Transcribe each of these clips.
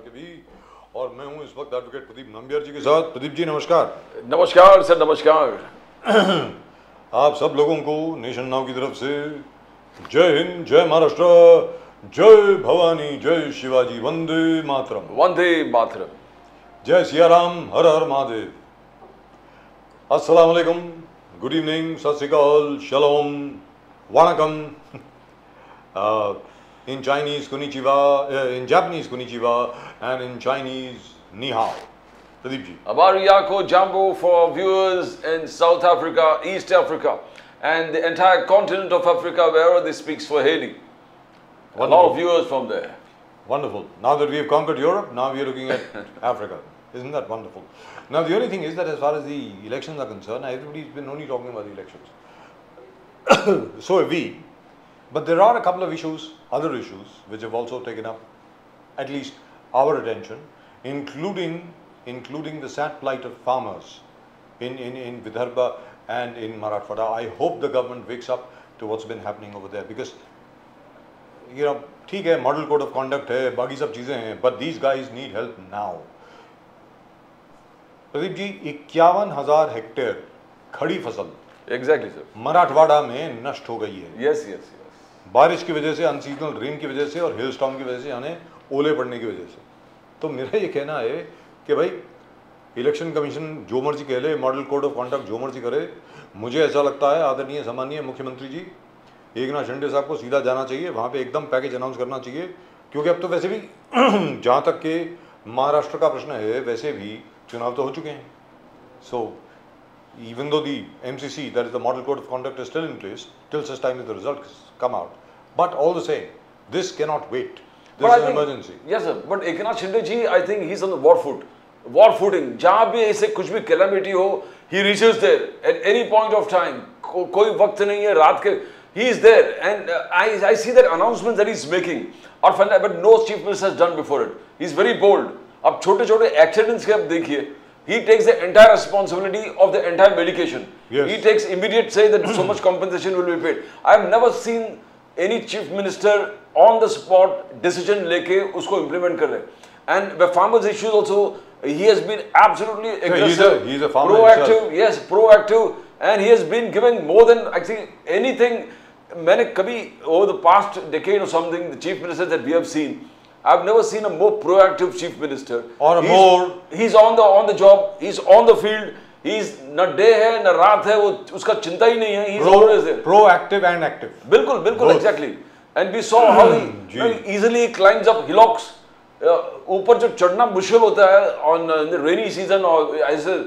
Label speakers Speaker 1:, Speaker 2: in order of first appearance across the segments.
Speaker 1: के भी। और मैं हूं इस वक्त एडवोकेट प्रदीप नंबियार जी के साथ। प्रदीप जी नमस्कार।
Speaker 2: नमस्कार सर, नमस्कार।
Speaker 1: आप सब लोगों को नेशन नाउ की तरफ से जय हिंद, जय महाराष्ट्र, जय भवानी, जय शिवाजी, वंदे मातरम।
Speaker 2: वंदे मातरम।
Speaker 1: जय सियाराम, हर हर महादेव। अस्सलाम वालेकुम, गुड इवनिंग, सत श्री अकाल, शलोम, वणकम, in Chinese konnichiwa, in Japanese konnichiwa, and in Chinese ni hao. Pradeep ji.
Speaker 2: Abariyako Jambo for viewers in South Africa, East Africa, and the entire continent of Africa, wherever they speak Swahili.
Speaker 1: Wonderful.
Speaker 2: A lot of viewers from there.
Speaker 1: Wonderful. Now that we have conquered Europe, now we are looking at Africa. Isn't that wonderful? Now the only thing is that as far as the elections are concerned, everybody's been only talking about the elections. So have we. But there are a couple of issues, other issues, which have also taken up at least our attention, including the sad plight of farmers in Vidarbha and in Marathwada. I hope the government wakes up to what's been happening over there, because, you know, ठीक है, model code of conduct है, बाकी सब चीजें हैं, but these guys need help now. Pradeep ji, 51,000 hectare खड़ी फसल
Speaker 2: Exactly, sir.
Speaker 1: Marathwada में नष्ट हो गई है।
Speaker 2: Yes, yes, yes.
Speaker 1: बारिश की वजह से, अनसीजनल रेन की वजह से और हेल स्टॉर्म की वजह से, यानी ओले पड़ने की वजह से। तो मेरा ये कहना है कि भाई इलेक्शन कमीशन जो मर्जी कह ले, मॉडल कोड ऑफ कॉन्डक्ट जो मर्जी करे, मुझे ऐसा लगता है आदरणीय सम्मानीय मुख्यमंत्री जी एकनाथ शिंदे साहब को सीधा जाना चाहिए, वहाँ पे एकदम पैकेज अनाउंस करना चाहिए। क्योंकि अब तो वैसे भी जहाँ तक के महाराष्ट्र का प्रश्न है, वैसे भी चुनाव तो हो चुके हैं। सो even though the MCC, that is the model code of conduct, is still in place till such time as the results come out, but all the same, this cannot wait. This is an emergency.
Speaker 2: Yes, sir. But Eknath Shinde ji, I think he's on the war footing. जहाँ भी ऐसे कुछ भी calamity हो, he reaches there at any point of time. कोई वक्त नहीं है रात के, he is there, and I see that announcements that he's making are fantastic, but no chief minister has done before it. He's very bold. अब छोटे-छोटे accidents के आप देखिए. He takes the entire responsibility of the entire medication.
Speaker 1: Yes.
Speaker 2: He takes immediate say that so much compensation will be paid. I have never seen any chief minister on the spot decision लेके उसको implement कर रहे. And the farmers' issues also, he has been absolutely aggressive,
Speaker 1: he's a farmer
Speaker 2: proactive.
Speaker 1: himself.
Speaker 2: Yes, proactive, and he has been giving more than actually anything. मैंने कभी over the past decade or something, the chief ministers that we have seen, I've never seen a more proactive chief minister.
Speaker 1: Or
Speaker 2: he's on the job, he's on the field, he's न day है न रात है, वो उसका चिंता ही नहीं है, he's always there.
Speaker 1: Proactive and active.
Speaker 2: बिल्कुल exactly. And we saw how he easily climbs up hillocks. ऊपर जो चढ़ना मुश्किल होता है on the rainy season और ऐसे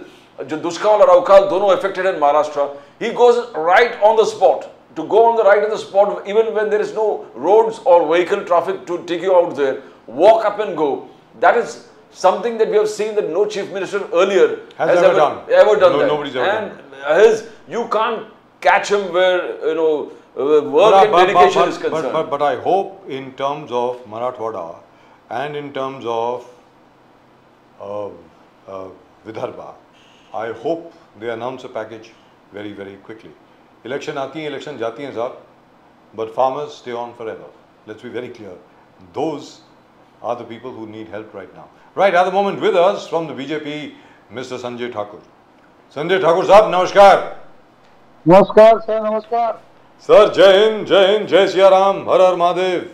Speaker 2: जो दुष्काल और अवकाल दोनों affected in Maharashtra, he goes right on the spot. To go on the right on the spot, even when there is no roads or vehicle traffic to take you out there, walk up and go. That is something that we have seen that no chief minister earlier
Speaker 1: has ever done.
Speaker 2: That.
Speaker 1: Nobody's ever done.
Speaker 2: And you can't catch him where, you know, work and dedication is concerned.
Speaker 1: But I hope in terms of Marathwada and in terms of Vidarbha, I hope they announce a package very, very quickly. Election आती हैं, election जाती हैं साहब, but farmers stay on forever. Let's be very clear. Those are the people who need help right now. Right at the moment with us from the BJP, Mr. Sanjay Thakur. Sanjay Thakur साहब नमस्कार.
Speaker 3: नमस्कार sir, नमस्कार
Speaker 1: sir. जय हिंद, जय हिंद, जय सियाराम, हर हर महादेव।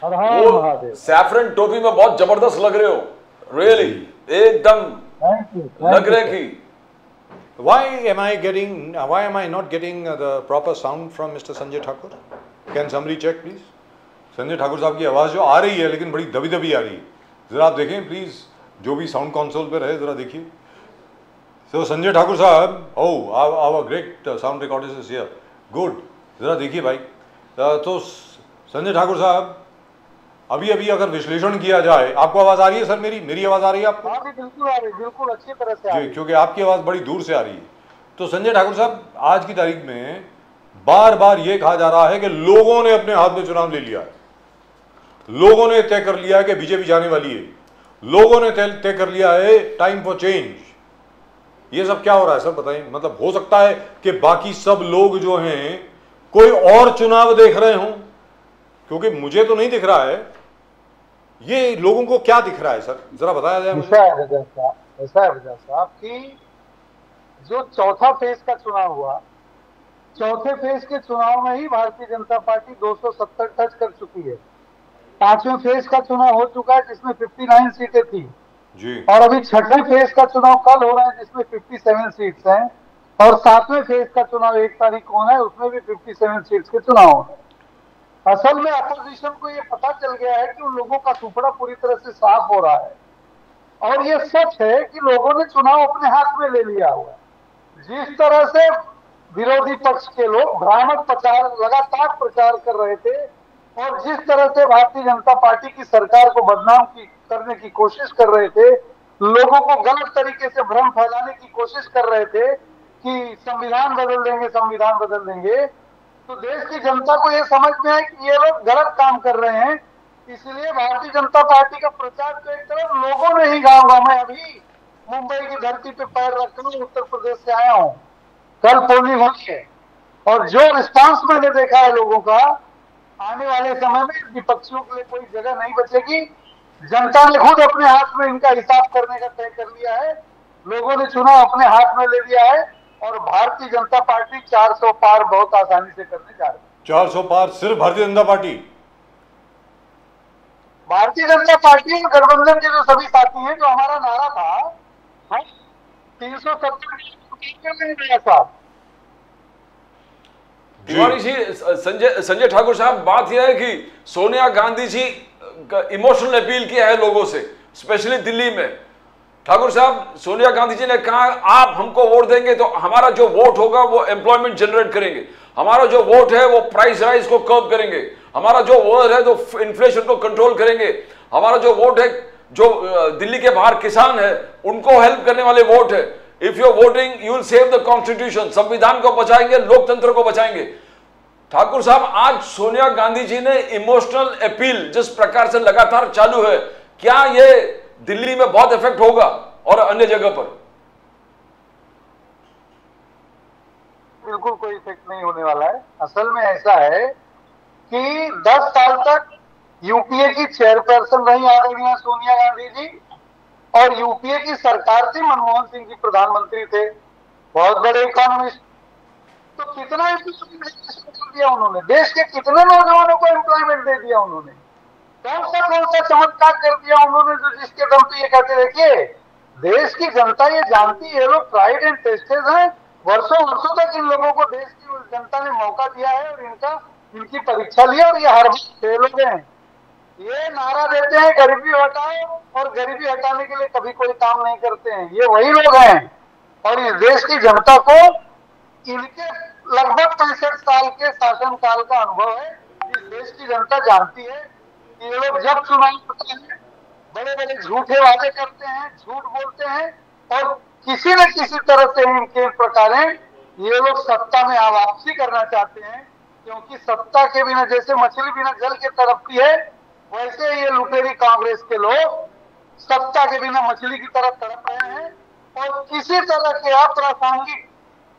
Speaker 3: हर हर महादेव।
Speaker 2: सैफरन टोपी में बहुत जबरदस्त लग रहे हो, रियली एकदम लग रहे कि
Speaker 1: Why am I not getting the proper sound from Mr. Sanjay Thakur? Can somebody check please? Sanjay Thakur साहब की आवाज़ जो आ रही है लेकिन बड़ी दबी दबी आ रही है, ज़रा आप देखें प्लीज़, जो भी साउंड कंसोल पे रहे ज़रा देखिए। So संजय ठाकुर साहब, oh our great sound recordist is here, good, ज़रा देखिए भाई। तो संजय ठाकुर साहब, अभी अगर विश्लेषण किया जाए, आपको आवाज़ आ रही है सर? मेरी आवाज़ आ रही है आपको?
Speaker 3: बिल्कुल आ रही है, बिल्कुल अच्छी तरह से आ रही है।
Speaker 1: क्योंकि आपकी आवाज़ बड़ी दूर से आ रही है। तो संजय ठाकुर साहब, आज की तारीख में बार बार ये कहा जा रहा है कि लोगों ने अपने हाथ में चुनाव ले लिया है, लोगों ने तय कर लिया है कि बीजेपी जाने वाली है, लोगों ने तय कर लिया है टाइम फॉर चेंज। ये सब क्या हो रहा है सर बताइए? मतलब हो सकता है कि बाकी सब लोग जो हैं कोई और चुनाव देख रहे हों, क्योंकि मुझे तो नहीं दिख रहा है ये लोगों को क्या दिख रहा है सर, जरा बताया जाए मुझे।
Speaker 3: ऐसा है वजह साहब कि जो चौथा फेज का चुनाव हुआ, चौथे फेज के चुनाव में ही भारतीय जनता पार्टी 270 टच कर चुकी है। पांचवें फेज का चुनाव हो चुका है जिसमें 59 सीटें थी
Speaker 1: जी।
Speaker 3: और अभी छठे फेज का चुनाव कल हो रहा है जिसमें 57 सीट्स हैं, और सातवें फेज का चुनाव 1 तारीख को होना है, उसमें भी 57 सीट्स के चुनाव होना है। असल में अपोजिशन को ये पता चल गया है कि उन लोगों का टुकड़ा पूरी तरह से साफ हो रहा है, और ये सच है कि लोगों ने चुनाव अपने हाथ में ले लिया हुआ है। जिस तरह से विरोधी पक्ष के लोग भ्रामक प्रचार, लगातार प्रचार कर रहे थे, और जिस तरह से भारतीय जनता पार्टी की सरकार को बदनाम करने की कोशिश कर रहे थे, लोगों को गलत तरीके से भ्रम फैलाने की कोशिश कर रहे थे कि संविधान बदल देंगे, संविधान बदल देंगे, तो देश की जनता को यह समझ में आए कि ये लोग गलत काम कर रहे हैं। इसलिए भारतीय जनता पार्टी का प्रचार तो एक तरफ लोगों ने ही गाँव मैं अभी मुंबई की धरती पे पैर रखकर उत्तर प्रदेश से आया हूँ, कल पोलिंग हुई है, और जो रिस्पांस मैंने देखा है लोगों का, आने वाले समय में विपक्षियों के लिए कोई जगह नहीं बचेगी। जनता ने खुद अपने हाथ में इनका हिसाब करने का तय कर लिया है, लोगों ने चुनाव अपने हाथ में ले लिया है, और भारतीय जनता पार्टी 400 पार बहुत आसानी से करने जा रही है।
Speaker 1: 400 पार सिर्फ भारतीय जनता पार्टी?
Speaker 3: भारतीय जनता पार्टी और गठबंधन के जो सभी साथी हैं, जो हमारा नारा था 370 साहब।
Speaker 2: तिवारी जी, संजय ठाकुर साहब, बात यह है कि सोनिया गांधी जी इमोशनल अपील किया है लोगों से, स्पेशली दिल्ली में। ठाकुर साहब, सोनिया गांधी जी ने कहा आप हमको वोट देंगे तो हमारा जो वोट होगा वो एम्प्लॉयमेंट जनरेट करेंगे, हमारा जो वोट है वो प्राइस राइज को कर्ब करेंगे, हमारा जो वोट है तो इन्फ्लेशन को कंट्रोल करेंगे, हमारा जो वोट है, जो दिल्ली के बाहर किसान है उनको हेल्प करने वाले वोट है। If you are voting you will save the constitution, संविधान को बचाएंगे, लोकतंत्र को बचाएंगे। ठाकुर साहब, आज सोनिया गांधी जी ने इमोशनल अपील जिस प्रकार से लगातार चालू है, क्या ये दिल्ली में बहुत इफेक्ट होगा और अन्य जगह पर?
Speaker 3: बिल्कुल कोई इफेक्ट नहीं होने वाला है। असल में ऐसा है कि 10 साल तक यूपीए की चेयरपर्सन रही आदरणीय सोनिया गांधी जी, और यूपीए की सरकार थी, मनमोहन सिंह जी प्रधानमंत्री थे, बहुत बड़े इकोनॉमिस्ट। तो कितना एम्प्लॉयमेंट दिया उन्होंने, देश के कितने नौजवानों को एम्प्लॉयमेंट दे दिया उन्होंने, कौन सा चमत्कार कर दिया उन्होंने, जो जिसके दम पे ये कहते, देखिए देश की जनता ये जानती है, लोग ट्राइड एंड टेस्टेड हैं, वर्षों वर्षों तक इन लोगों को देश की जनता ने मौका दिया है और इनकी परीक्षा ली, और ये हर बार फेल हो गए हैं। ये नारा देते हैं गरीबी हटाओ, और गरीबी हटाने के लिए कभी कोई काम नहीं करते हैं। ये वही लोग हैं, और इस देश की जनता को इनके लगभग 65 साल के शासन काल का अनुभव है। इस देश की जनता जानती है कि ये लोग जब चुनाव करते हैं बड़े बड़े झूठे वादे करते हैं, झूठ बोलते हैं, और किसी न किसी तरह से इनके प्रकार ये लोग सत्ता में वापसी करना चाहते हैं, क्योंकि सत्ता के बिना जैसे मछली बिना जल के तड़पती है, वैसे ये लुटेरी कांग्रेस के लोग सत्ता के बिना मछली की तरह तड़प रहे हैं, और किसी तरह के अप्रासंगिक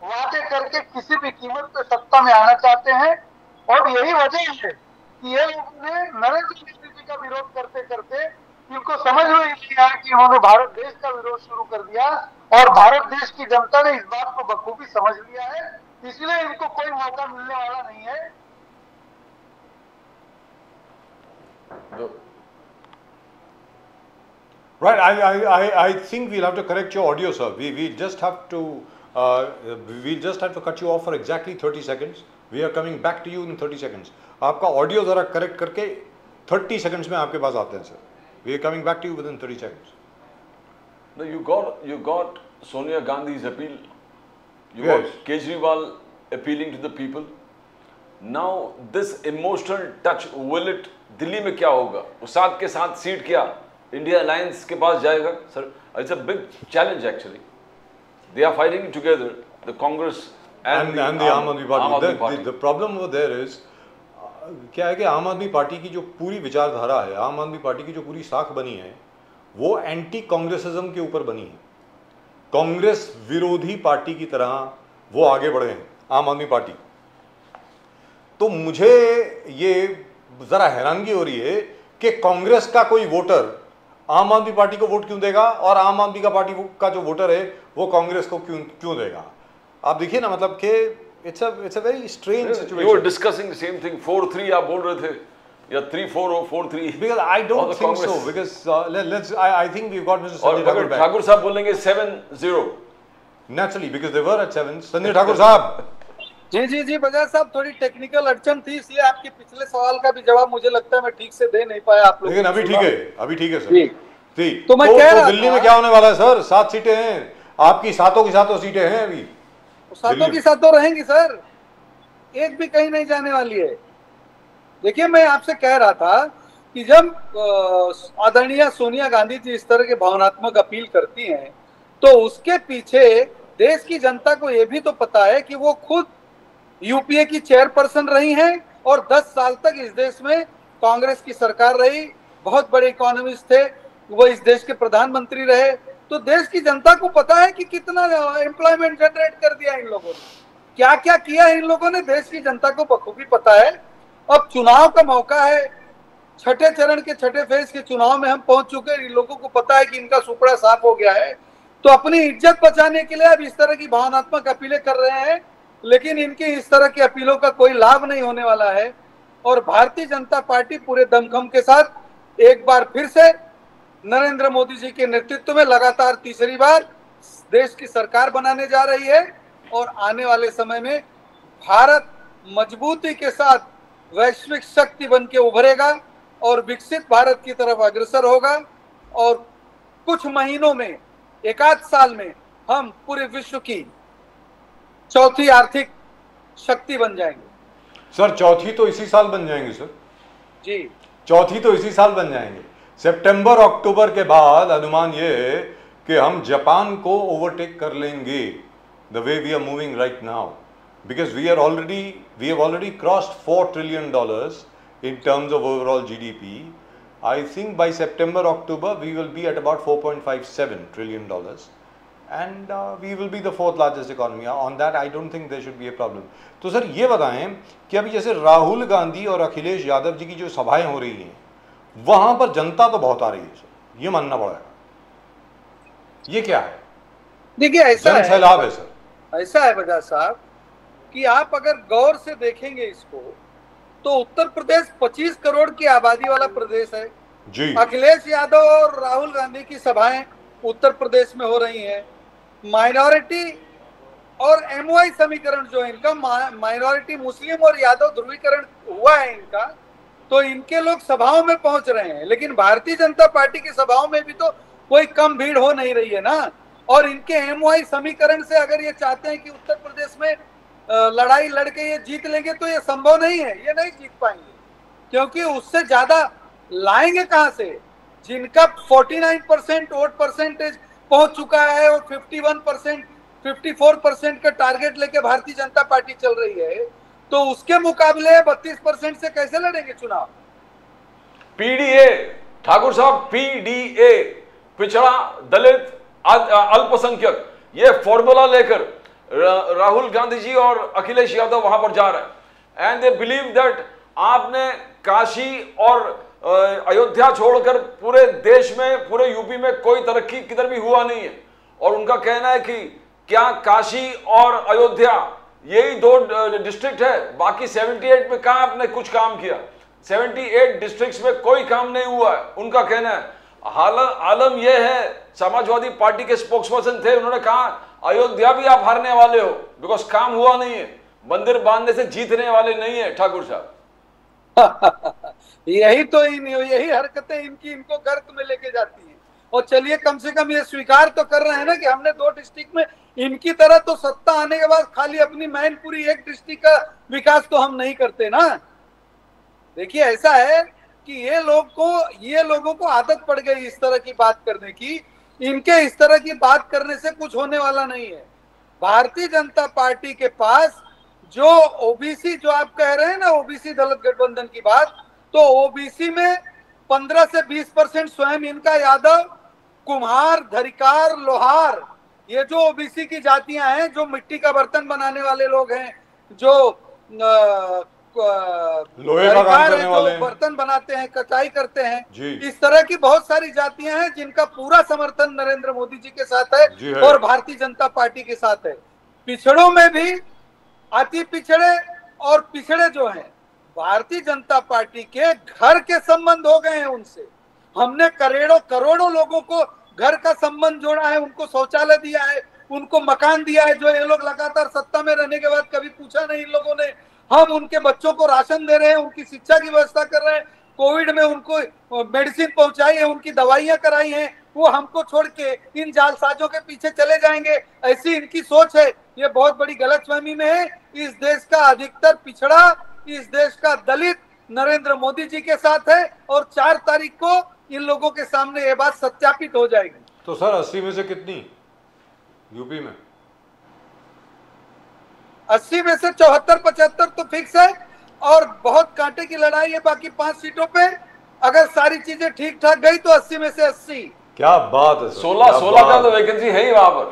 Speaker 3: वादे करके किसी भी कीमत पे सत्ता में आना चाहते हैं। और यही वजह है कि ये लोगों ने नरेंद्र मोदी जी का विरोध करते करते इनको समझ में नहीं आया कि उन्होंने भारत देश का विरोध शुरू कर दिया, और भारत देश की जनता ने इस बात को बखूबी समझ लिया है, इसलिए इनको कोई मौका मिलने वाला नहीं है।
Speaker 1: Right, I think we'll have to correct your audio, sir. We'll just have to cut you off for exactly 30 seconds. We are coming back to you in 30 seconds. आपका ऑडियो जरा करेक्ट करके 30 seconds में आपके पास आते हैं sir. We are coming back to you within 30 seconds.
Speaker 2: No, you got Sonia Gandhi's appeal. You
Speaker 1: Yes.
Speaker 2: got Kejriwal appealing to the people. Now this emotional touch, will it? Delhi में क्या होगा? साथ के साथ सीट क्या इंडिया अलायंस के पास जाएगा? Sir, it's a big challenge actually. They are fighting together, the Congress and the
Speaker 1: आम आदमी party. The problem over there is क्या है कि आम आदमी पार्टी की जो पूरी विचारधारा है, आम आदमी पार्टी की जो पूरी साख बनी है, वो एंटी कांग्रेसिज्म के ऊपर बनी है। कांग्रेस विरोधी पार्टी की तरह वो आगे बढ़े हैं आम आदमी पार्टी। तो मुझे ये जरा हैरानगी हो रही है कि कांग्रेस का कोई वोटर आम आदमी पार्टी को वोट क्यों देगा और आम आदमी का पार्टी का जो वोटर है वो कांग्रेस को क्यों देगा। आप देखिए ना, मतलब कि it's a very strange situation.
Speaker 2: You are discussing the same thing, 4-3 आप बोल रहे थे या 3-4 or 4-3?
Speaker 1: Because I don't think so. Because I think we've got Mr.
Speaker 2: और
Speaker 1: Sanjay Thakur back.
Speaker 2: ठाकुर साहब बोलेंगे 7-0
Speaker 1: Naturally, because they were at 7. Sanjay Thakur साहब।
Speaker 3: जी बजाज साहब, थोड़ी टेक्निकल अड़चन थी, इसलिए आपके पिछले सवाल का भी जवाब मुझे लगता है मैं ठीक से दे नहीं पाया आप लोग।
Speaker 1: लेकिन अभी ठीक है सर। ठीक।
Speaker 3: तो मैं कह रहा
Speaker 1: दिल्ली में क्या होने वाला है सर? 7 सीटें हैं आपकी, 7 की 7 सीटें हैं अभी।
Speaker 3: 7 की 7 रहेंगी सर, एक भी कहीं नहीं जाने वाली है। देखिए, मैं आपसे कह रहा था कि जब आदरणीय सोनिया गांधी जी इस तरह के भावनात्मक अपील करती हैं तो उसके पीछे देश की जनता को यह भी तो पता है कि वो खुद यूपीए की चेयरपर्सन रही हैं और 10 साल तक इस देश में कांग्रेस की सरकार रही, बहुत बड़े इकोनॉमिस्ट थे, वो इस देश के प्रधानमंत्री रहे। तो देश की जनता को पता है कि कितना एम्प्लॉयमेंट जनरेट कर दिया इन लोगों ने, क्या क्या किया इन लोगों ने, देश की जनता को बखूबी पता है। अब चुनाव का मौका है, छठे चरण के छठे फेज के चुनाव में हम पहुंच चुके हैं, इन लोगों को पता है कि इनका सुपड़ा साफ हो गया है, तो अपनी इज्जत बचाने के लिए अब इस तरह की भावनात्मक अपीलें कर रहे हैं। लेकिन इनकी इस तरह की अपीलों का कोई लाभ नहीं होने वाला है और भारतीय जनता पार्टी पूरे दमखम के साथ एक बार फिर से नरेंद्र मोदी जी के नेतृत्व में लगातार तीसरी बार देश की सरकार बनाने जा रही है और आने वाले समय में भारत मजबूती के साथ वैश्विक शक्ति बन के उभरेगा और विकसित भारत की तरफ अग्रसर होगा और कुछ महीनों में, एक आध साल में हम पूरे विश्व की चौथी आर्थिक शक्ति बन जाएंगे।
Speaker 1: सर चौथी तो इसी साल बन जाएंगे सर
Speaker 3: जी,
Speaker 1: चौथी तो इसी साल बन जाएंगे। सितंबर अक्टूबर के बाद अनुमान ये है कि हम जापान को ओवरटेक कर लेंगे, the way we are moving right now, because we have already crossed $4 trillion in terms of overall GDP. I think by September October we will be at about $4.57 trillion and we will be the 4th largest economy. On that I don't think there should be a problem. तो sir ये बताएं कि अभी जैसे राहुल गांधी और अखिलेश यादव जी की जो सभाएं हो रही हैं वहां पर जनता तो बहुत आ रही है सर, ये मानना पड़ेगा। ये क्या है?
Speaker 3: देखिए ऐसा है,
Speaker 1: सैलाब है सर।
Speaker 3: ऐसा है बजाज साहब कि आप अगर गौर से देखेंगे इसको तो उत्तर प्रदेश 25 करोड़ की आबादी वाला प्रदेश है
Speaker 1: जी।
Speaker 3: अखिलेश यादव और राहुल गांधी की सभाएं उत्तर प्रदेश में हो रही हैं। माइनॉरिटी और एमओआई समीकरण जो है इनका, माइनॉरिटी मुस्लिम और यादव ध्रुवीकरण हुआ है इनका, तो इनके लोग सभाओं में पहुंच रहे हैं। लेकिन भारतीय जनता पार्टी की सभाओं में भी तो कोई कम भीड़ हो नहीं रही है ना। और इनके एमओआई समीकरण से अगर ये चाहते हैं कि उत्तर प्रदेश में लड़ाई लड़के ये जीत लेंगे तो ये संभव नहीं है, ये नहीं जीत पाएंगे, क्योंकि उससे ज्यादा लाएंगे कहां से? जिनका 49% वोट परसेंटेज पहुंच चुका है और 51%, 54% का टारगेट लेके भारतीय जनता पार्टी चल रही है, तो उसके मुकाबले 32% से कैसे लड़ेंगे चुनाव?
Speaker 2: पीडीए ठाकुर साहब, पीडीए पिछड़ा दलित अल्पसंख्यक, ये फॉर्मूला लेकर राहुल गांधी जी और अखिलेश यादव वहां पर जा रहे हैं एंड दे बिलीव दैट आपने काशी और अयोध्या छोड़कर पूरे देश में, पूरे यूपी में कोई तरक्की किधर भी हुआ नहीं है। और उनका कहना है कि क्या काशी और अयोध्या यही 2 डिस्ट्रिक्ट है, बाकी 78 में कहां आपने कुछ काम किया? 78 डिस्ट्रिक्ट्स में कोई काम नहीं हुआ है, उनका कहना है। आलम यह है, समाजवादी पार्टी के स्पोक्सपर्सन थे, उन्होंने कहा अयोध्या भी आप हारने वाले हो बिकॉज काम हुआ नहीं है, मंदिर बांधने से जीतने वाले नहीं है ठाकुर साहब।
Speaker 3: यही हरकतें इनको गर्त में लेके जाती हैं। और चलिए कम से कम ये स्वीकार तो कर रहे हैं ना कि हमने 2 डिस्ट्रिक्ट में, इनकी तरह तो सत्ता आने के बाद खाली अपनी मैनपुरी एक डिस्ट्रिक्ट का विकास तो हम नहीं करते ना। देखिए ऐसा है कि ये लोगों को आदत पड़ गई इस तरह की बात करने की। इनके इस तरह की बात करने से कुछ होने वाला नहीं है। भारतीय जनता पार्टी के पास जो ओबीसी, जो आप कह रहे हैं ना ओबीसी दलित गठबंधन की बात, तो ओबीसी में 15 से 20% स्वयं इनका यादव, कुम्हार, धरिकार, लोहार, ये जो ओबीसी की जातियां हैं, जो मिट्टी का बर्तन बनाने वाले लोग हैं, जो
Speaker 1: लोहे का काम
Speaker 3: कारीगर
Speaker 1: करने
Speaker 3: हैं,
Speaker 1: वाले
Speaker 3: जो
Speaker 1: हैं।
Speaker 3: बर्तन बनाते हैं, कटाई करते हैं,
Speaker 1: जी।
Speaker 3: इस तरह की बहुत सारी जातियां हैं जिनका पूरा समर्थन नरेंद्र मोदी जी के साथ
Speaker 1: जी
Speaker 3: है
Speaker 1: है।
Speaker 3: और भारतीय जनता पार्टी के साथ है। पिछड़ों में भी अति पिछड़े और पिछड़े जो हैं, भारतीय जनता पार्टी के घर के संबंध हो गए हैं उनसे। हमने करोड़ों करोड़ों लोगों को घर का संबंध जोड़ा है, उनको शौचालय दिया है, उनको मकान दिया है, जो ये लोग लगातार सत्ता में रहने के बाद कभी पूछा नहीं इन लोगों ने। हम उनके बच्चों को राशन दे रहे हैं, उनकी शिक्षा की व्यवस्था कर रहे हैं, कोविड में उनको मेडिसिन पहुंचाई है, उनकी दवाइयां कराई हैं। वो हमको छोड़ के इन जालसाजों के पीछे चले जाएंगे, ऐसी इनकी सोच है। ये बहुत बड़ी गलतफहमी में है। इस देश का अधिकतर पिछड़ा, इस देश का दलित नरेंद्र मोदी जी के साथ है और 4 तारीख को इन लोगों के सामने ये बात सत्यापित हो जाएगी।
Speaker 1: तो सर 80 में से कितनी यूपी में?
Speaker 3: 80 में से 74-75 तो फिक्स है और बहुत कांटे की लड़ाई है बाकी 5 सीटों पे। अगर सारी चीजें ठीक ठाक गई तो 80 में से 80।
Speaker 1: क्या बात है सर,
Speaker 2: 16 का तो वैकेंसी है ही वहां पर,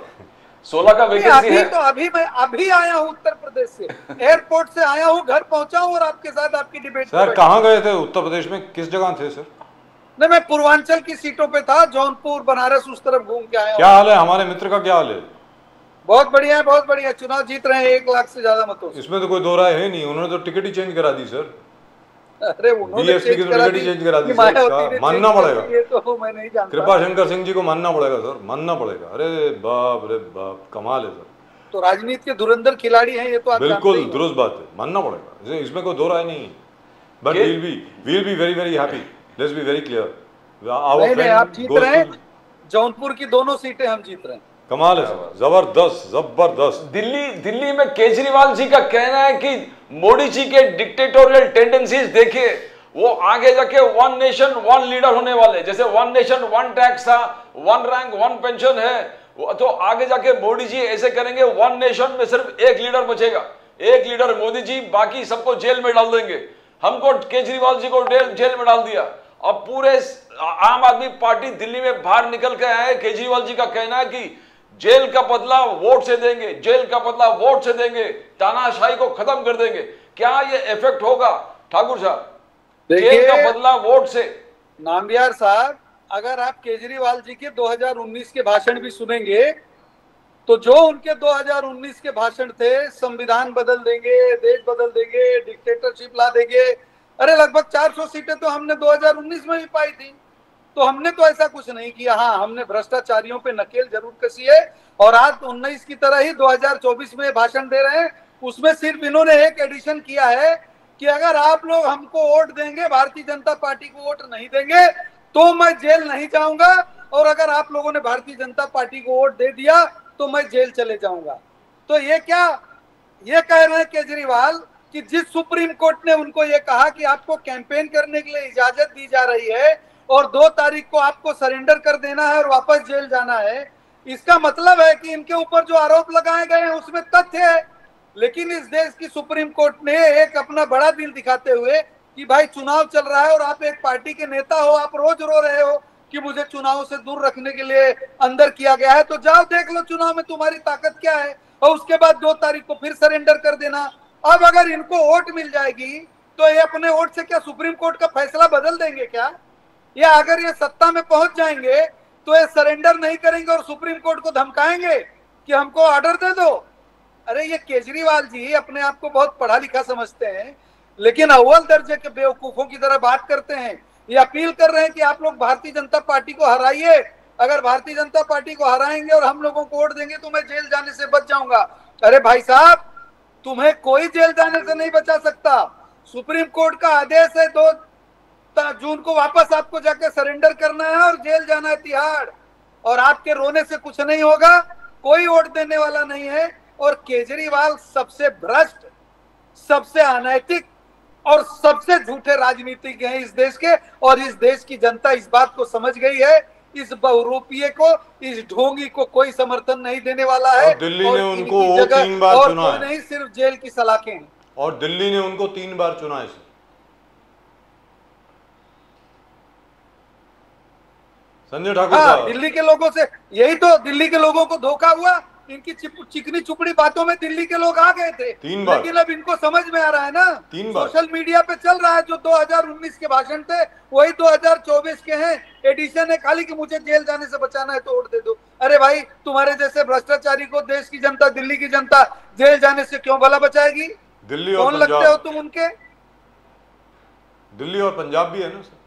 Speaker 2: 16 का वैकेंसी
Speaker 3: अभी
Speaker 2: है।
Speaker 3: तो मैं अभी आया हूँ उत्तर प्रदेश से, एयरपोर्ट से आया हूँ, घर पहुंचा हूँ और आपके साथ आपकी डिबेट।
Speaker 1: सर कहाँ गए थे उत्तर प्रदेश में, किस जगह थे सर?
Speaker 3: नहीं, मैं पूर्वांचल की सीटों पे था, जौनपुर बनारस उस तरफ घूम के आया
Speaker 1: क्या
Speaker 3: हूँ।
Speaker 1: हाल है हमारे मित्र का, क्या हाल है?
Speaker 3: बहुत बढ़िया है, बहुत बढ़िया। चुनाव जीत रहे हैं 1 लाख से ज्यादा मतों से।
Speaker 1: इसमें तो कोई दो राय है नहीं, उन्होंने तो टिकट ही चेंज करा दी सर।
Speaker 3: अरे उन्होंने
Speaker 1: बीएसपी की तो टिकट ही चेंज करा दी सर,
Speaker 3: मायावती ने
Speaker 1: मानना
Speaker 3: चेंज कर
Speaker 1: पड़ेगा।
Speaker 3: दी, ये तो मैं नहीं जानता।
Speaker 1: कृपा शंकर सिंह जी को मानना पड़ेगा सर, मानना पड़ेगा। अरे बाप रे बाप, कमाल है सर।
Speaker 3: तो राजनीति के धुरंधर खिलाड़ी हैं ये तो आप जानते
Speaker 1: बिल्कुल
Speaker 3: ही हो।
Speaker 1: दुरुस्त बात है, मानना पड़ेगा, इसमें कोई दो राय नहीं है। बट
Speaker 2: ये-
Speaker 1: we'll be very very happy, let's be very clear,
Speaker 3: नहीं, आप जीत रहे हैं। जौनपुर की दोनों सीटें हम जीत रहे हैं।
Speaker 1: कमाल है सर, जबरदस्त जबरदस्त।
Speaker 2: दिल्ली में केजरीवाल जी का कहना है कि मोदी जी के डिक्टेटोरियल टेंडेंसीज देखिए, वो आगे जाके 1 नेशन 1 लीडर होने वाले, जैसे 1 नेशन 1 टैक्स था, 1 रैंक 1 पेंशन है, तो आगे जाके मोदी जी ऐसे करेंगे, 1 नेशन में सिर्फ 1 लीडर बचेगा, 1 लीडर मोदी जी, बाकी सबको जेल में डाल देंगे। हमको केजरीवाल जी को जेल में डाल दिया। अब पूरे आम आदमी पार्टी दिल्ली में बाहर निकल के आए। केजरीवाल जी का कहना है कि जेल का बदला वोट से देंगे, जेल का बदला वोट से देंगे, तानाशाही को खत्म कर देंगे। क्या ये इफेक्ट होगा ठाकुर साहब, जेल का बदला वोट से?
Speaker 3: नामबियार साहब, अगर आप केजरीवाल जी के 2019 के भाषण भी सुनेंगे तो जो उनके 2019 के भाषण थे, संविधान बदल देंगे, देश बदल देंगे, डिक्टेटरशिप ला देंगे, अरे लगभग 400 सीटें तो हमने 2019 में भी पाई थी। तो हमने तो ऐसा कुछ नहीं किया। हाँ, हमने भ्रष्टाचारियों पे नकेल जरूर कसी है और आज 19 की तरह ही 2024 में भाषण दे रहे हैं। उसमें सिर्फ इन्होंने एक एडिशन किया है कि अगर आप लोग हमको वोट देंगे, भारतीय जनता पार्टी को वोट नहीं देंगे तो मैं जेल नहीं जाऊंगा, और अगर आप लोगों ने भारतीय जनता पार्टी को वोट दे दिया तो मैं जेल चले जाऊंगा। तो ये क्या ये कह रहे हैं केजरीवाल कि जिस सुप्रीम कोर्ट ने उनको ये कहा कि आपको कैंपेन करने के लिए इजाजत दी जा रही है और 2 तारीख को आपको सरेंडर कर देना है और वापस जेल जाना है, इसका मतलब है कि इनके ऊपर जो आरोप लगाए गए हैं उसमें तथ्य है। लेकिन इस देश की सुप्रीम कोर्ट ने एक अपना बड़ा दिल दिखाते हुए कि भाई चुनाव चल रहा है और आप एक पार्टी के नेता हो, आप रोज रो रहे हो कि मुझे चुनाव से दूर रखने के लिए अंदर किया गया है, तो जाओ देख लो चुनाव में तुम्हारी ताकत क्या है, और उसके बाद 2 तारीख को फिर सरेंडर कर देना। अब अगर इनको वोट मिल जाएगी तो ये अपने वोट से क्या सुप्रीम कोर्ट का फैसला बदल देंगे क्या? या अगर ये सत्ता में पहुंच जाएंगे तो ये सरेंडर नहीं करेंगे और सुप्रीम कोर्ट को धमकाएंगे कि हमको ऑर्डर दे दो। अरे ये केजरीवाल जी अपने आप को बहुत पढ़ा लिखा समझते हैं, लेकिन अव्वल दर्जे के बेवकूफों की तरह बात करते हैं। ये अपील कर रहे हैं कि आप लोग भारतीय जनता पार्टी को हराइए, अगर भारतीय जनता पार्टी को हराएंगे और हम लोगों को वोट देंगे तो मैं जेल जाने से बच जाऊंगा। अरे भाई साहब, तुम्हें कोई जेल जाने से नहीं बचा सकता। सुप्रीम कोर्ट का आदेश है 2 जून को वापस आपको जाके सरेंडर करना है और जेल जाना है तिहाड़, और आपके रोने से कुछ नहीं होगा, कोई वोट देने वाला नहीं है। और केजरीवाल सबसे भ्रष्ट, सबसे अनैतिक और सबसे झूठे राजनीतिज्ञ हैं इस देश के, और इस देश की जनता इस बात को समझ गई है। इस बहुरूपिये को, इस ढोंगी को कोई समर्थन नहीं देने वाला है।
Speaker 1: और दिल्ली ने उनको
Speaker 3: इनकी जगह
Speaker 1: 3 बार
Speaker 3: और
Speaker 1: चुना
Speaker 3: कोई
Speaker 1: है,
Speaker 3: नहीं, सिर्फ जेल की सलाखें हैं।
Speaker 1: और दिल्ली ने उनको 3 बार चुना है। संजय ठाकुर
Speaker 3: हाँ,
Speaker 1: साहब,
Speaker 3: दिल्ली के लोगों से यही तो दिल्ली के लोगों को धोखा हुआ, इनकी चिकनी चुपड़ी बातों में दिल्ली के लोग आ गए थे,
Speaker 1: 3 बार।
Speaker 3: लेकिन अब इनको समझ में आ रहा है ना,
Speaker 1: 3 बार।
Speaker 3: सोशल मीडिया पे चल रहा है जो 2019 के भाषण थे वही 2024 के हैं, एडिशन है खाली कि मुझे जेल जाने से बचाना है तो वोट दे दो। अरे भाई, तुम्हारे जैसे भ्रष्टाचारी को देश की जनता, दिल्ली की जनता जेल जाने से क्यों भला बचाएगी?
Speaker 1: दिल्ली और
Speaker 3: कौन लगते हो
Speaker 1: पंजाब,
Speaker 3: तुम उनके?
Speaker 1: दिल्ली और पंजाब भी है ना सर।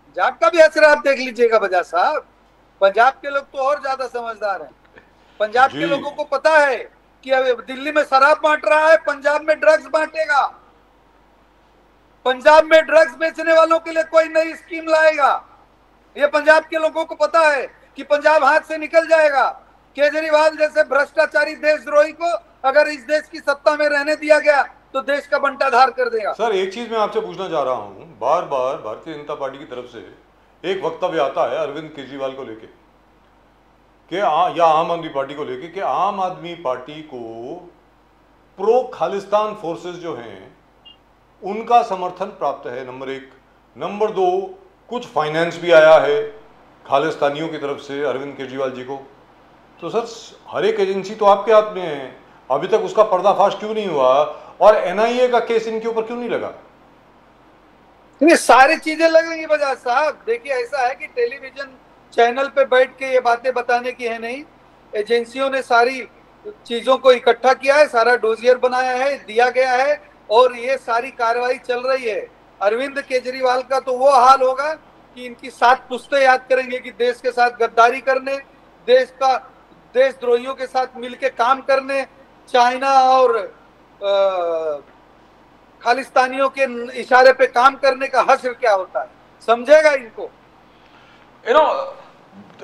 Speaker 3: पंजाब का भी असर आप देख लीजिएगा बजाज साहब, पंजाब के लोग तो और ज्यादा समझदार हैं। पंजाब के लोगों को पता है कि अब दिल्ली में शराब बांट रहा है, पंजाब में ड्रग्स बांटेगा, पंजाब में ड्रग्स बेचने वालों के लिए कोई नई स्कीम लाएगा। ये पंजाब के लोगों को पता है कि पंजाब हाथ से निकल जाएगा। केजरीवाल जैसे भ्रष्टाचारी देशद्रोही को अगर इस देश की सत्ता में रहने दिया गया तो देश का बंटाधार कर देगा।
Speaker 1: सर एक चीज मैं आपसे पूछना चाह रहा हूं, बार बार भारतीय जनता पार्टी की तरफ से एक वक्तव्य आता है अरविंद केजरीवाल को लेके या आम आदमी पार्टी को लेके कि आम आदमी पार्टी को प्रो खालिस्तान फोर्सेस जो हैं उनका समर्थन प्राप्त है, नंबर 1। नंबर 2, कुछ फाइनेंस भी आया है खालिस्तानियों की तरफ से अरविंद केजरीवाल जी को। तो सर हर एक एजेंसी तो आपके हाथ में है, अभी तक उसका पर्दाफाश क्यों नहीं हुआ और एनआईए का केस इनके ऊपर क्यों नहीं लगा?
Speaker 3: ये सारी चीजें लगेंगी बजाज साहब। देखिए ऐसा है कि टेलीविजन चैनल पे बैठ के ये बातें बताने की है नहीं, एजेंसियों ने सारी चीजों को इकट्ठा किया है, सारा डोजियर बनाया है, दिया गया है और ये सारी कार्रवाई चल रही है। अरविंद केजरीवाल का तो वो हाल होगा कि इनकी 7 पुश्तें याद करेंगे कि देश के साथ गद्दारी करने, देशद्रोहियों के साथ मिलके काम करने, चाइना और खालिस्तानियों के इशारे पे काम करने का हश्र क्या होता है, समझेगा इनको।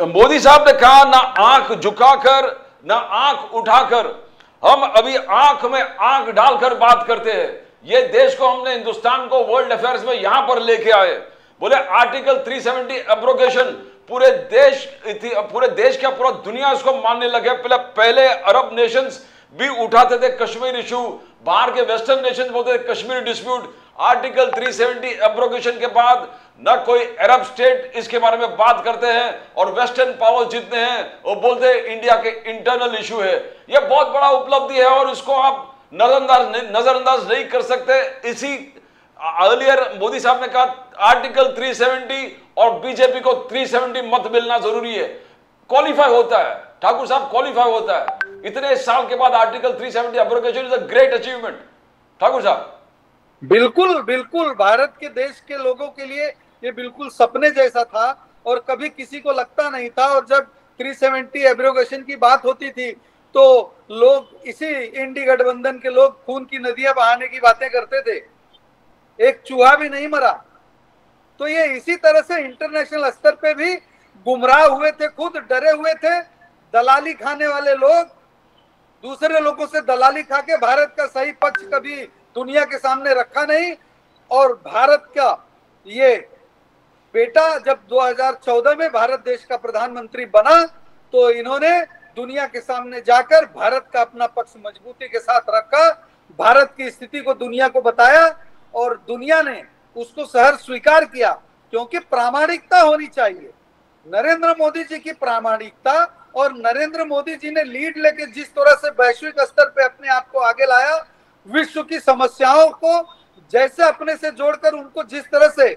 Speaker 2: मोदी साहब ने कहा ना आंख झुकाकर ना आंख उठाकर, हम अभी आंख में आंख डालकर बात करते हैं। ये देश को हमने, हिंदुस्तान को वर्ल्ड अफेयर्स में यहां पर लेके आए। बोले आर्टिकल 370 एब्रोगेशन, पूरे देश क्या पूरा दुनिया इसको मानने लगे। पहले अरब नेशंस भी उठाते थे कश्मीर इशू, बाहर के वेस्टर्न नेशंस बोलते थे कश्मीर डिस्प्यूट। आर्टिकल 370 एब्रोगेशन के बाद ना कोई अरब स्टेट इसके बारे में बात करते हैं और वेस्टर्न पावर्स जितने हैं वो बोलते हैं इंडिया के इंटरनल इशू है। यह बहुत बड़ा उपलब्धि है और इसको आप नजरअंदाज नहीं कर सकते। इसी अर्लियर मोदी साहब ने कहा आर्टिकल 370 और बीजेपी को 370 मत मिलना जरूरी है। क्वालिफाई होता है ठाकुर साहब, क्वालिफाई होता है। इतने साल के बाद article 370 abrogation is a great achievement Thakur साहब।
Speaker 3: बिल्कुल बिल्कुल, भारत के देश के लोगों के लिए ये बिल्कुल सपने जैसा था और कभी किसी को लगता नहीं था। और जब 370 एब्रोगेशन की बात होती थी तो लोग, इसी इंडी गठबंधन के लोग खून की नदियां बहाने की बातें करते थे, एक चूहा भी नहीं मरा। तो ये इसी तरह से इंटरनेशनल स्तर पे भी गुमराह हुए थे, खुद डरे हुए थे। दलाली खाने वाले लोग दूसरे लोगों से दलाली खा के भारत का सही पक्ष कभी दुनिया के सामने रखा नहीं। और भारत का ये बेटा जब 2014 में भारत देश का प्रधानमंत्री बना तो इन्होंने दुनिया के सामने जाकर भारत का अपना पक्ष मजबूती के साथ रखा, भारत की स्थिति को दुनिया को बताया और दुनिया ने उसको सहर्ष स्वीकार किया, क्योंकि प्रामाणिकता होनी चाहिए। नरेंद्र मोदी जी की प्रामाणिकता और नरेंद्र मोदी जी ने लीड लेके जिस तरह से वैश्विक स्तर पे अपने आप को आगे लाया, विश्व की समस्याओं को जैसे अपने से जोड़कर उनको जिस तरह से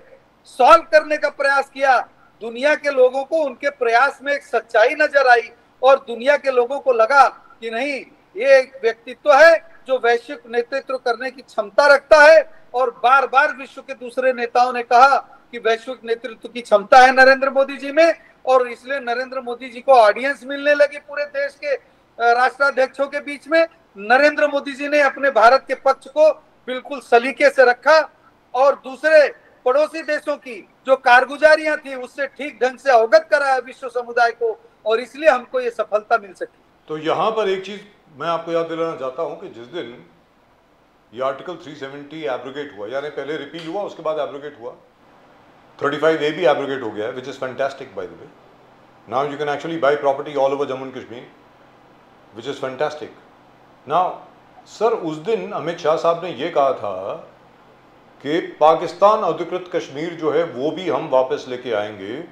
Speaker 3: सॉल्व करने का प्रयास किया, दुनिया के लोगों को उनके प्रयास में एक सच्चाई नजर आई और दुनिया के लोगों को लगा कि नहीं, ये एक व्यक्तित्व है जो वैश्विक नेतृत्व करने की क्षमता रखता है। और बार बार विश्व के दूसरे नेताओं ने कहा कि वैश्विक नेतृत्व की क्षमता है नरेंद्र मोदी जी में, और इसलिए नरेंद्र मोदी जी को ऑडियंस मिलने लगी पूरे देश के राष्ट्राध्यक्षों के बीच में। नरेंद्र मोदी जी ने अपने भारत के पक्ष को बिल्कुल सलीके से रखा और दूसरे पड़ोसी देशों की जो कारगुजारियां थी उससे ठीक ढंग से अवगत कराया विश्व समुदाय को, और इसलिए हमको ये सफलता मिल सकी। तो
Speaker 1: यहाँ पर एक चीज मैं आपको याद दिलाना चाहता हूँ कि जिस दिन ये आर्टिकल 370 एब्रोगेट हुआ, यानी पहले रिपील हुआ उसके बाद एब्रोगेट हुआ, 35A भी एब्रोगेट हो गया है, which is fantastic by the way. Now you can actually buy property all over Jammu and Kashmir, which is fantastic. Now sir उस दिन अमित शाह साहब ने ये कहा था कि पाकिस्तान अधिकृत कश्मीर जो है वो भी हम वापस लेके आएंगे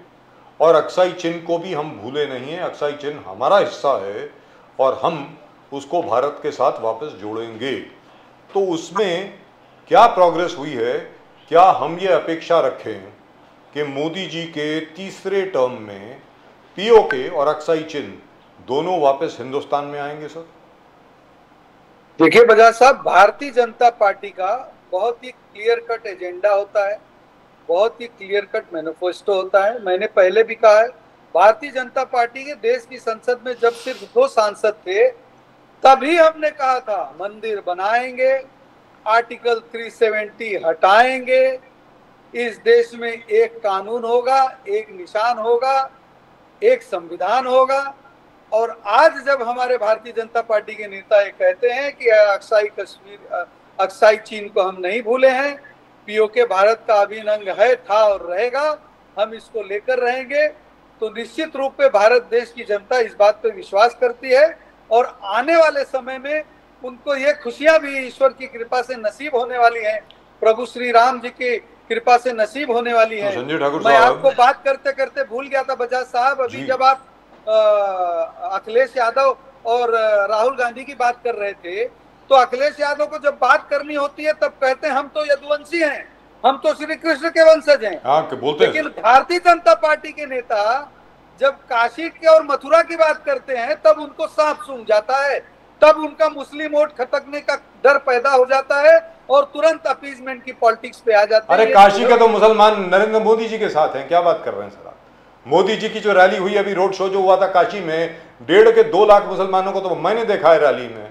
Speaker 1: और अक्साई चिन को भी हम भूले नहीं हैं। अक्साई चिन हमारा हिस्सा है और हम उसको भारत के साथ वापस जोड़ेंगे। तो उसमें क्या प्रोग्रेस हुई है? क्या हम ये अपेक्षा रखें कि मोदी जी के तीसरे टर्म में पीओके और अक्साई चिन दोनों वापस हिंदुस्तान में आएंगे सर?
Speaker 4: देखिए बजाज साहब, भारतीय जनता पार्टी का बहुत ही क्लियर कट एजेंडा होता है, बहुत ही क्लियर कट मैनिफेस्टो होता है। मैंने पहले भी कहा है, भारतीय जनता पार्टी के देश की संसद में जब सिर्फ 2 सांसद थे तभी हमने कहा था मंदिर बनाएंगे, आर्टिकल 370 हटाएंगे, इस देश में एक कानून होगा, एक निशान होगा, एक संविधान होगा। और आज जब हमारे भारतीय जनता पार्टी के नेता ये कहते हैं कि अक्साई चीन को हम नहीं भूले हैं, पीओके भारत का अभिन्न अंग है, था और रहेगा, हम इसको लेकर रहेंगे, तो निश्चित रूप से भारत देश की जनता इस बात पर विश्वास करती है और आने वाले समय में उनको ये खुशियां भी ईश्वर की कृपा से नसीब होने वाली हैं, प्रभु श्री राम जी की कृपा से नसीब होने वाली है।
Speaker 1: संजय ठाकुर
Speaker 4: मैं
Speaker 1: साहब,
Speaker 4: आपको बात करते करते भूल गया था बजाज साहब, अभी जब आप अखिलेश यादव और राहुल गांधी की बात कर रहे थे, तो अखिलेश यादव को जब बात करनी होती है तब कहते हैं हम तो यदुवंशी हैं, हम तो श्री कृष्ण के वंशज हैं।
Speaker 1: बोलते
Speaker 4: लेकिन भारतीय जनता पार्टी के नेता जब काशी के और मथुरा की बात करते हैं तब उनको सांप सूंघ जाता है, तब उनका मुस्लिम वोट खटकने का डर पैदा हो जाता है और तुरंत अपीजमेंट की पॉलिटिक्स पे आ जाते हैं।
Speaker 1: अरे काशी के तो मुसलमान नरेंद्र मोदी जी के साथ हैं, क्या बात कर रहे हैं सर आप? मोदी जी की जो रैली हुई, अभी रोड शो जो हुआ था काशी में, 1.5 के 2 लाख मुसलमानों को तो मैंने देखा है रैली में।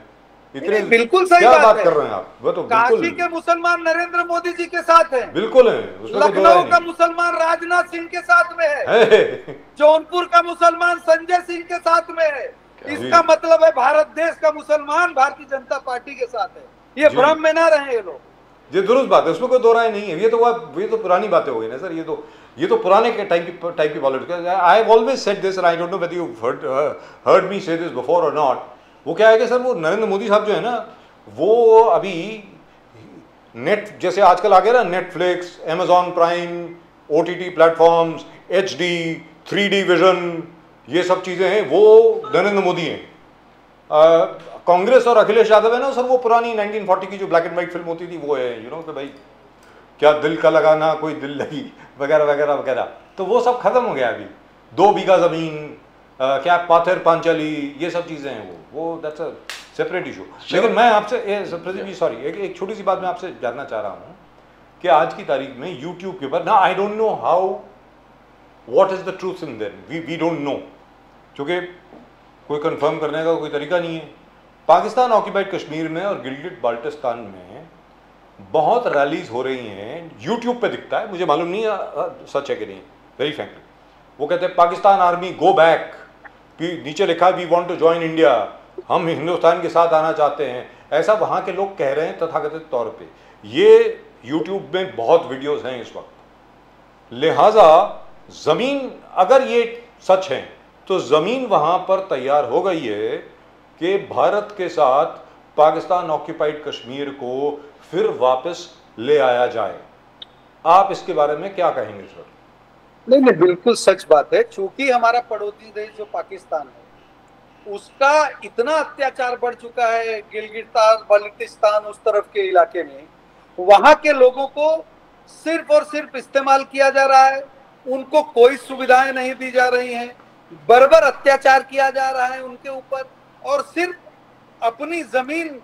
Speaker 1: इतने
Speaker 4: बिल्कुल सही
Speaker 1: क्या बात
Speaker 4: है।
Speaker 1: कर रहे हैं आप? वो तो
Speaker 4: काशी के मुसलमान नरेंद्र मोदी जी के साथ हैं,
Speaker 1: बिल्कुल है, उसमें तो दो राय
Speaker 4: लखनऊ का
Speaker 1: नहीं।
Speaker 4: मुसलमान राजनाथ सिंह के साथ में है, जौनपुर का मुसलमान संजय सिंह के साथ में है। इसका मतलब है भारत देश का मुसलमान भारतीय जनता पार्टी के साथ है। ये भ्रम में ना रहे ये लोग।
Speaker 1: ये दुरुस्त बात है, उसमें कोई दो राय नहीं है। ये तो पुरानी बातें हो गई ना सर, ये तो पुराने के टाइप की politics. I have always said this and I don't know whether you heard me से दिस बिफोर और नॉट। वो क्या है कि सर, वो नरेंद्र मोदी साहब जो है ना, वो अभी नेट जैसे आजकल आ गया ना, Netflix, Amazon prime, OTT platforms, HD, 3D vision, ये सब चीजें हैं, वो नरेंद्र मोदी हैं। कांग्रेस और अखिलेश यादव है ना सर, वो पुरानी 1940 की जो ब्लैक एंड व्हाइट फिल्म होती थी, वो है, यू नो, कि भाई क्या दिल का लगाना कोई दिल लगी, वगैरह वगैरह वगैरह। तो वो सब खत्म हो गया अभी। 2 बीघा जमीन, क्या पाथर पांचाली, ये सब चीजें हैं, वो दैट्स अ सेपरेट इशू। लेकिन मैं आपसे प्रदीप जी, सॉरी, एक छोटी सी बात मैं आपसे जानना चाह रहा हूँ कि आज की तारीख में यूट्यूब के ऊपर ना, I don't know how, what is the truth in there, we don't know, क्योंकि कोई कंफर्म करने का कोई तरीका नहीं है। पाकिस्तान ऑक्यूपाइड कश्मीर में और गिलगिट बाल्टिस्तान में बहुत रैलीज हो रही हैं, यूट्यूब पे दिखता है, मुझे मालूम नहीं सच है कि नहीं, वेरी फ्रैंकली। वो कहते हैं पाकिस्तान आर्मी गो बैक, नीचे लिखा है we want to join India, हम हिंदुस्तान के साथ आना चाहते हैं, ऐसा वहाँ के लोग कह रहे हैं तथाकथित तौर पे। ये यूट्यूब में बहुत वीडियोस हैं इस वक्त। लिहाजा ज़मीन, अगर ये सच है तो ज़मीन वहाँ पर तैयार हो गई है कि भारत के साथ पाकिस्तान ऑक्यूपाइड कश्मीर को फिर वापस ले आया जाए। आप इसके बारे में क्या कहेंगे सर?
Speaker 4: नहीं, बिल्कुल सच बात है। चूंकि हमारा पड़ोसी देश जो पाकिस्तान है, उसका इतना अत्याचार बढ़ चुका है गिलगिट बाल्टिस्तान उस तरफ के इलाके में, वहां के लोगों को सिर्फ और सिर्फ इस्तेमाल किया जा रहा है, उनको कोई सुविधाएं नहीं दी जा रही हैं, बर्बर अत्याचार किया जा रहा है उनके ऊपर, और सिर्फ अपनी जमीन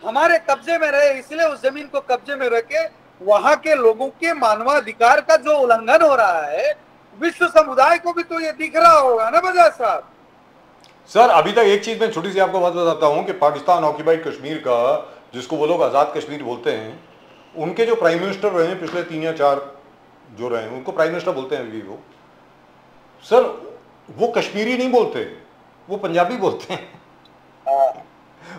Speaker 4: हमारे कब्जे में रहे इसलिए उस जमीन को कब्जे में रखे वहां के लोगों के मानवाधिकार का जो उल्लंघन हो रहा है, विश्व समुदाय को भी तो ये दिख रहा होगा ना बजाज साहब।
Speaker 1: सर अभी तक एक चीज मैं छोटी सी आपको बात बताता हूं कि पाकिस्तान ऑक्यूपाइड कश्मीर का, जिसको वो लोग आजाद कश्मीर बोलते हैं, उनके जो प्राइम मिनिस्टर रहे हैं पिछले 3 या 4 जो रहे हैं, उनको प्राइम मिनिस्टर बोलते हैं अभी वो। सर वो कश्मीरी नहीं बोलते, वो पंजाबी बोलते हैं।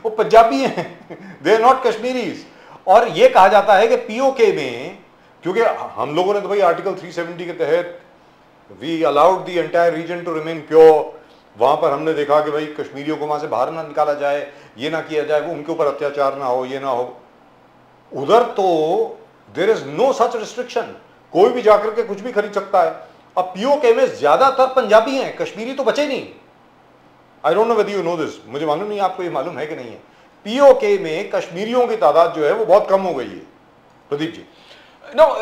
Speaker 1: वो पंजाबी हैं, दे आर नॉट कश्मीरीज। और ये कहा जाता है कि पीओके में, क्योंकि हम लोगों ने तो भाई आर्टिकल 370 के तहत we allowed the entire region to remain pure, वहां पर हमने देखा कि भाई कश्मीरियों को वहां से बाहर ना निकाला जाए, ये ना किया जाए, वो उनके ऊपर अत्याचार ना हो, ये ना हो। उधर तो there is no such restriction, कोई भी जाकर के कुछ भी खरीद सकता है। अब पीओके में ज्यादातर पंजाबी हैं, कश्मीरी तो बचे नहीं। आई don't know whether you know this, मुझे मालूम नहीं आपको ये मालूम है कि नहीं है। पीओके में कश्मीरियों की तादाद जो है वो बहुत कम हो गई है। प्रदीप जी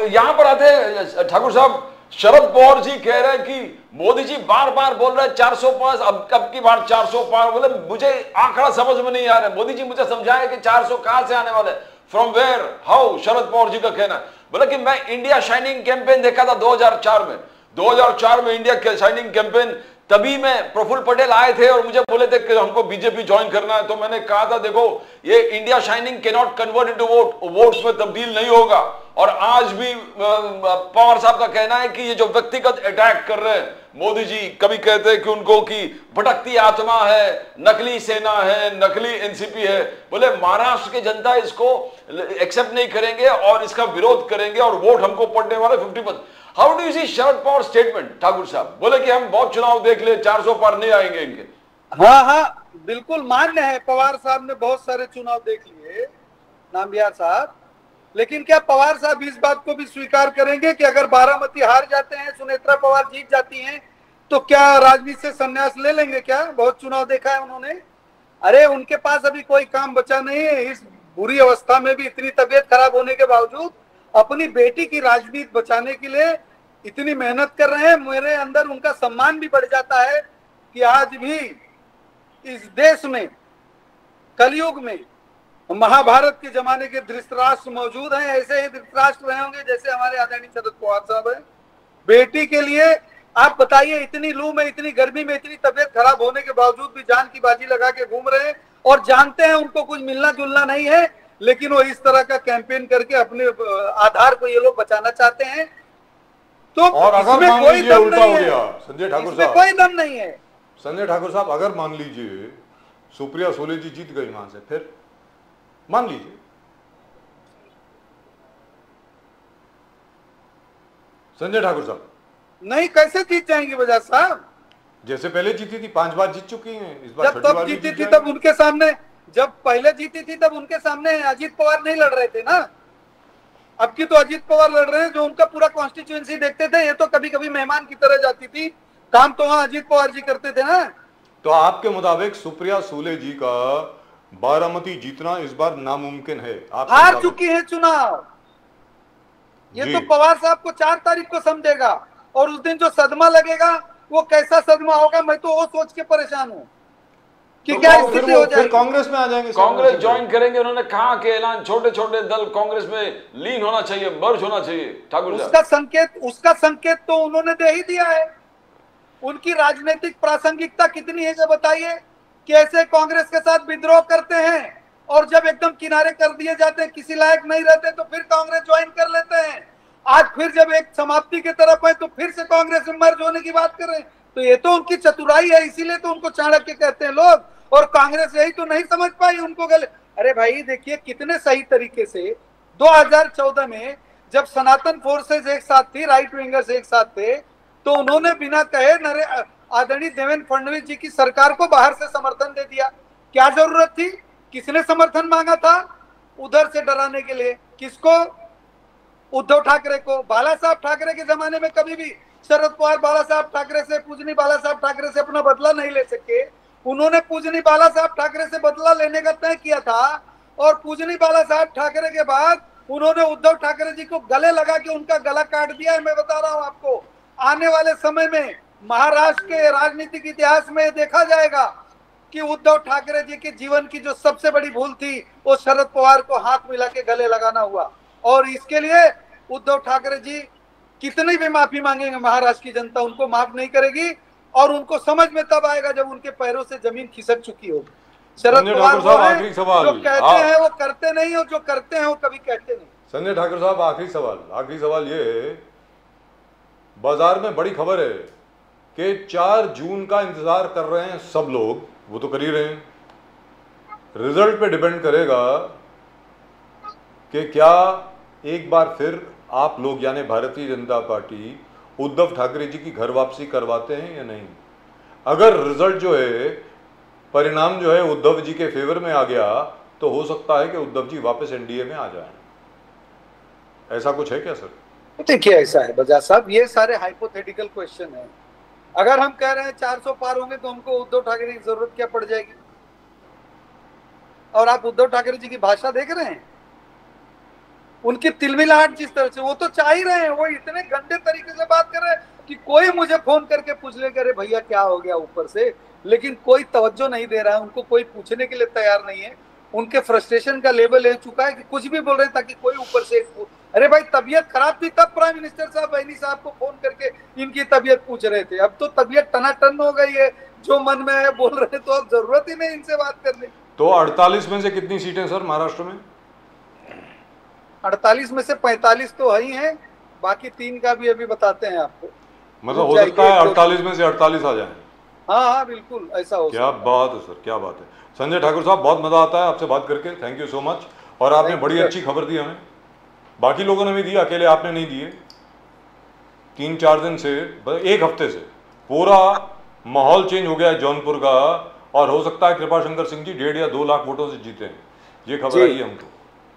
Speaker 2: यहां पर आते हैं ठाकुर साहब, शरद पवार जी कह रहे हैं कि मोदी जी बार बार बोल रहे हैं 400 पार, अब कब की बार 400 पार, बोले मुझे आंकड़ा समझ में नहीं आ रहा है, मोदी जी मुझे समझाए कि 400 कहां से आने वाले, from where, how. Sharad Pawar ji का कहना है, बोले कि मैं इंडिया शाइनिंग कैंपेन देखा था 2004 में, 2004 में इंडिया शाइनिंग कैंपेन, तभी में प्रफुल्ल पटेल आए थे और मुझे बोले थे कि हमको बीजेपी ज्वाइन करना है, तो मैंने कहा था देखो ये India shining can not convert into vote, votes में तब्दील नहीं होगा। और आज भी पवार साहब का कहना है कि ये जो व्यक्तिगत अटैक कर रहे हैं मोदी जी, कभी कहते हैं कि उनको की भटकती आत्मा है, नकली सेना है, नकली एनसीपी है, बोले महाराष्ट्र की जनता इसको एक्सेप्ट नहीं करेंगे और इसका विरोध करेंगे और वोट हमको पड़ने वाले 50%। How do you see Sharad Pawar statement Thakur साहब? बोले कि हम बहुत चुनाव देख ले, 400 पार नहीं आएंगे इनके।
Speaker 4: हाँ, बिल्कुल मान्य है, पवार साहब ने बहुत सारे चुनाव देख लिए, नामबियार साहब, लेकिन क्या पवार साहब इस बात को भी स्वीकार करेंगे कि अगर बारामती हार जाते हैं, सुनेत्रा पवार जीत जाती हैं, तो क्या राजनीति से संन्यास ले लेंगे? क्या बहुत चुनाव देखा है उन्होंने? अरे उनके पास अभी कोई काम बचा नहीं है, इस बुरी अवस्था में भी, इतनी तबीयत खराब होने के बावजूद अपनी बेटी की राजनीति बचाने के लिए इतनी मेहनत कर रहे हैं। मेरे अंदर उनका सम्मान भी बढ़ जाता है कि आज भी इस देश में कलयुग में महाभारत के जमाने के धृतराष्ट्र मौजूद हैं, ऐसे ही धृतराष्ट्र रहे होंगे जैसे हमारे आदरणीय शरद पवार साहब हैं। बेटी के लिए आप बताइए, इतनी लू में, इतनी गर्मी में, इतनी तबीयत खराब होने के बावजूद भी जान की बाजी लगा के घूम रहे हैं और जानते हैं उनको कुछ मिलना जुलना नहीं है, लेकिन वो इस तरह का कैंपेन करके अपने आधार को ये लोग बचाना चाहते हैं। तो
Speaker 1: और अगर मान लीजिए उल्टा हो गया संजय ठाकुर साहब,
Speaker 4: कोई दम नहीं है।
Speaker 1: संजय ठाकुर साहब, अगर मान लीजिए सुप्रिया सुले जी जीत गई वहां से, फिर मान लीजिए संजय ठाकुर साहब
Speaker 4: नहीं, कैसे जीत जाएंगे बजाज साहब?
Speaker 1: जैसे पहले जीती थी, 5 बार जीत चुकी हैं, इस बार
Speaker 4: जब तब जीती थी तब उनके सामने, जब पहले जीती थी तब उनके सामने अजीत पवार नहीं लड़ रहे थे ना। अब की तो अजीत पवार लड़ रहे हैं, जो उनका पूरा कॉन्स्टिट्यूएंसी देखते थे, ये तो कभी कभी मेहमान की तरह जाती थी, काम तो वहां अजीत पवार जी करते थे ना।
Speaker 1: तो आपके मुताबिक सुप्रिया सुले जी का बारामती जीतना इस बार नामुमकिन है?
Speaker 4: हार चुकी है चुनाव, ये तो पवार साहब को 4 तारीख को समझेगा, और उस दिन जो सदमा लगेगा वो कैसा सदमा होगा, मैं तो वो सोच के परेशान हूँ कि
Speaker 1: तो
Speaker 4: क्या स्थिति हो जाएगी।
Speaker 1: कांग्रेस में आ जाएंगे,
Speaker 2: कांग्रेस ज्वाइन करेंगे। उन्होंने कहा कि ऐलान, छोटे छोटे दल कांग्रेस में लीन होना चाहिए, मर्ज होना चाहिए। ठाकुर साहब
Speaker 4: उसका संकेत तो उन्होंने दे ही दिया है। उनकी राजनीतिक प्रासंगिकता कितनी है जब बताइए, कैसे कांग्रेस के साथ विद्रोह करते हैं और जब एकदम किनारे कर दिए जाते हैं, किसी लायक नहीं रहते, तो फिर कांग्रेस ज्वाइन कर लेते हैं। आज फिर जब एक समाप्ति की तरफ है तो फिर से कांग्रेस में मर्ज होने की बात कर रहे हैं। तो ये तो उनकी चतुराई है, इसीलिए तो उनको चाणक्य कहते हैं लोग, और कांग्रेस यही तो नहीं समझ पाई उनको गले। अरे भाई देखिए कितने सही तरीके से 2014 में जब सनातन फोर्सेस एक साथ थी, राइट विंगर्स एक साथ थे, तो उन्होंने बिना कहे आदरणीय देवेंद्र फडणवीस जी की सरकार को बाहर से समर्थन दे दिया। क्या जरूरत थी? किसने समर्थन मांगा था उधर से डराने के लिए? किसको? उद्धव ठाकरे को। बाला साहब ठाकरे के जमाने में कभी भी शरद पवार बाला साहब ठाकरे से, पूजनी बाला साहब ठाकरे से अपना बदला नहीं ले सके। उन्होंने पूजनी बाला साहब ठाकरे से बदला लेने का तय किया था, और पूजनी बाला साहब ठाकरे के बाद उन्होंने उद्धव ठाकरे जी को गले लगा के उनका गला काट दिया है। मैं बता रहा हूं आपको, आने वाले समय में महाराष्ट्र के राजनीतिक इतिहास में देखा जाएगा कि उद्धव ठाकरे जी के जीवन की जो सबसे बड़ी भूल थी वो शरद पवार को हाथ मिला के गले लगाना हुआ, और इसके लिए उद्धव ठाकरे जी कितनी भी माफी मांगेंगे, महाराष्ट्र की जनता उनको माफ नहीं करेगी, और उनको समझ में तब आएगा जब उनके पैरों से जमीन खिसक चुकी होगी। शरद पवार जो कहते हैं वो करते नहीं, और जो करते हैं वो कभी कहते नहीं।
Speaker 1: संजय ठाकुर साहब, आखिरी सवाल ये, बाजार में बड़ी खबर है कि 4 जून का इंतजार कर रहे हैं सब लोग, वो तो कर ही रहे हैं, रिजल्ट पे डिपेंड करेगा कि क्या एक बार फिर आप लोग यानी भारतीय जनता पार्टी उद्धव ठाकरे जी की घर वापसी करवाते हैं या नहीं। अगर रिजल्ट जो है, परिणाम जो है उद्धव जी के फेवर में आ गया, तो हो सकता है कि उद्धव जी वापस एनडीए में आ जाएं। ऐसा कुछ है क्या सर?
Speaker 4: देखिए ऐसा है बजाज साहब, ये सारे हाइपोथेटिकल क्वेश्चन है। अगर हम कह रहे हैं 400 पार होंगे तो हमको उद्धव ठाकरे की जरूरत क्या पड़ जाएगी? और आप उद्धव ठाकरे जी की भाषा देख रहे हैं, उनकी तिलमिलाहट जिस तरह से, वो तो चाह ही रहे हैं, वो इतने गंदे तरीके से बात कर रहे हैं कि कोई मुझे फोन करके पूछ ले, अरे भैया क्या हो गया ऊपर से, लेकिन कोई तवज्जो नहीं दे रहा है, उनको कोई पूछने के लिए तैयार नहीं है। उनके फ्रस्ट्रेशन का लेवल ले चुका है कि कुछ भी बोल रहे हैं ताकि कोई ऊपर से, अरे भाई तबीयत खराब थी तब प्राइम मिनिस्टर साहब बहनी साहब को फोन करके इनकी तबीयत पूछ रहे थे, अब तो तबीयत टनाटन हो गई है, जो मन में है बोल रहे हैं, तो अब जरूरत ही नहीं इनसे बात करने की।
Speaker 1: तो 48 में से कितनी सीटें सर महाराष्ट्र में?
Speaker 4: 48 में से 45 तो ही हैं, बाकी 3 का भी अभी बताते हैं आपको।
Speaker 1: मतलब हो सकता है 48 में से 48 आ जाए।
Speaker 4: हाँ हाँ बिल्कुल ऐसा हो
Speaker 1: क्या बात है सर, क्या बात है। संजय ठाकुर साहब, बहुत मजा आता है आपसे बात करके, थैंक यू सो मच। और आपने बड़ी अच्छी खबर दी हमें, बाकी लोगों ने भी दी, अकेले आपने नहीं दिए। 3-4 दिन से, 1 हफ्ते से पूरा माहौल चेंज हो गया है जौनपुर का, और हो सकता है कृपाशंकर सिंह जी 1.5 या 2 लाख वोटों से जीते हैं। ये खबर आई है हमको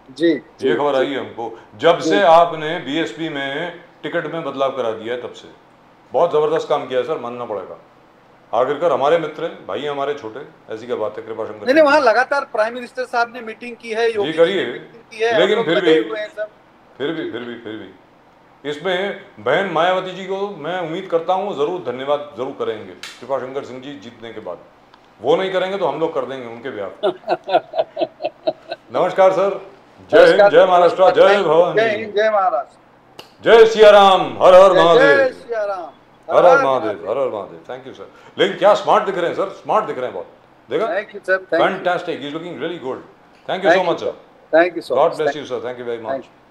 Speaker 4: जी,
Speaker 1: ये खबर आई है हमको जब से आपने बीएसपी में टिकट में बदलाव करा दिया है, तब से बहुत जबरदस्त काम किया है सर, मानना पड़ेगा। आखिरकार हमारे मित्र हैं, भाई हमारे छोटे, ऐसी क्या बात है कृपाशंकर?
Speaker 4: नहीं, वहाँ लगातार प्राइम मिनिस्टर साहब ने मीटिंग की है,
Speaker 1: जी करिए, लेकिन फिर भी इसमें बहन मायावती जी को मैं उम्मीद करता हूँ जरूर धन्यवाद जरूर करेंगे कृपाशंकर सिंह जी जीतने के बाद। वो नहीं करेंगे तो हम लोग कर देंगे उनके ब्याह। नमस्कार सर, जय हिंद, जय महाराष्ट्र, जय भवानी,
Speaker 4: जय हिंद, जय महाराष्ट्र,
Speaker 1: जय सिया राम, हर हर
Speaker 4: जय
Speaker 1: महादेव,
Speaker 4: सिया राम,
Speaker 1: हर हर महादेव, हर हर महादेव। Thank you sir. लेकिन क्या स्मार्ट दिख रहे हैं सर, स्मार्ट दिख रहे हैं बहुत, देखा?
Speaker 4: Thank you sir, thank you,
Speaker 1: fantastic, he is looking really good. Thank you so much sir,
Speaker 4: thank you so much,
Speaker 1: God bless you sir, thank you very much.